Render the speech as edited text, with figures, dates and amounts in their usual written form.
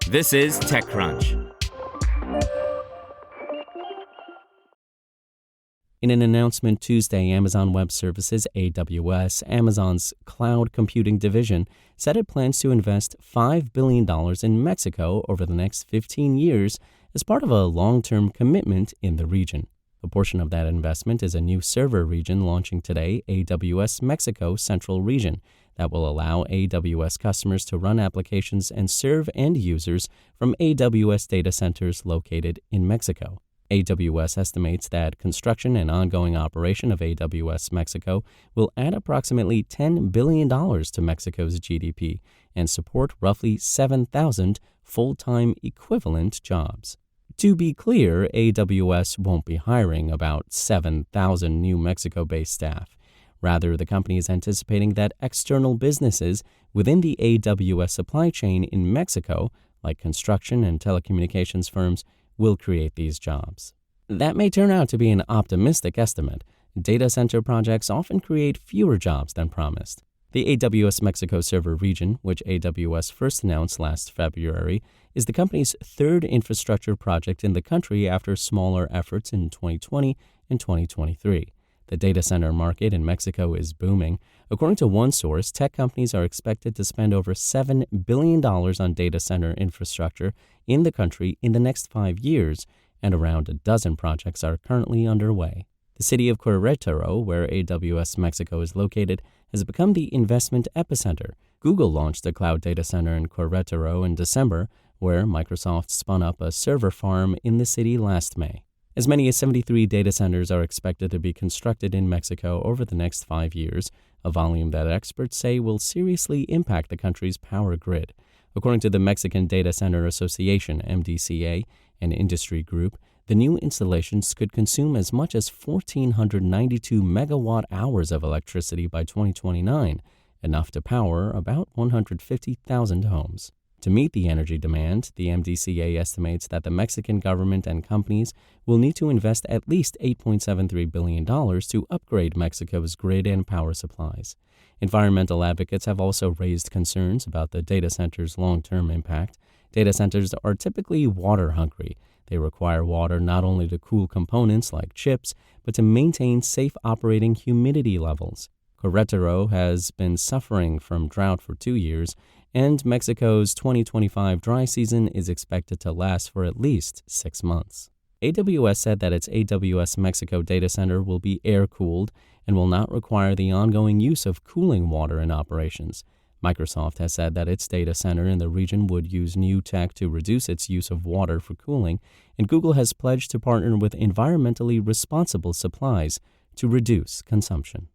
This is TechCrunch. In an announcement Tuesday, Amazon Web Services, AWS, Amazon's cloud computing division, said it plans to invest $5 billion in Mexico over the next 15 years as part of a long-term commitment in the region. A portion of that investment is a new server region launching today, AWS Mexico Central Region, that will allow AWS customers to run applications and serve end users from AWS data centers located in Mexico. AWS estimates that construction and ongoing operation of AWS Mexico will add approximately $10 billion to Mexico's GDP and support roughly 7,000 full-time equivalent jobs. To be clear, AWS won't be hiring about 7,000 new Mexico-based staff. Rather, the company is anticipating that external businesses within the AWS supply chain in Mexico, like construction and telecommunications firms, will create these jobs. That may turn out to be an optimistic estimate. Data center projects often create fewer jobs than promised. The AWS Mexico server region, which AWS first announced last February, is the company's third infrastructure project in the country after smaller efforts in 2020 and 2023. The data center market in Mexico is booming. According to one source, tech companies are expected to spend over $7 billion on data center infrastructure in the country in the next 5 years, and around a dozen projects are currently underway. The city of Querétaro, where AWS Mexico is located, has become the investment epicenter. Google launched a cloud data center in Querétaro in December, where Microsoft spun up a server farm in the city last May. As many as 73 data centers are expected to be constructed in Mexico over the next 5 years, a volume that experts say will seriously impact the country's power grid. According to the Mexican Data Center Association, MDCA, an industry group, the new installations could consume as much as 1,492 megawatt-hours of electricity by 2029, enough to power about 150,000 homes. To meet the energy demand, the MDCA estimates that the Mexican government and companies will need to invest at least $8.73 billion to upgrade Mexico's grid and power supplies. Environmental advocates have also raised concerns about the data center's long-term impact. Data centers are typically water-hungry. They require water not only to cool components like chips, but to maintain safe operating humidity levels. Querétaro has been suffering from drought for 2 years, and Mexico's 2025 dry season is expected to last for at least 6 months. AWS said that its AWS Mexico data center will be air-cooled and will not require the ongoing use of cooling water in operations. Microsoft has said that its data center in the region would use new tech to reduce its use of water for cooling, and Google has pledged to partner with environmentally responsible supplies to reduce consumption.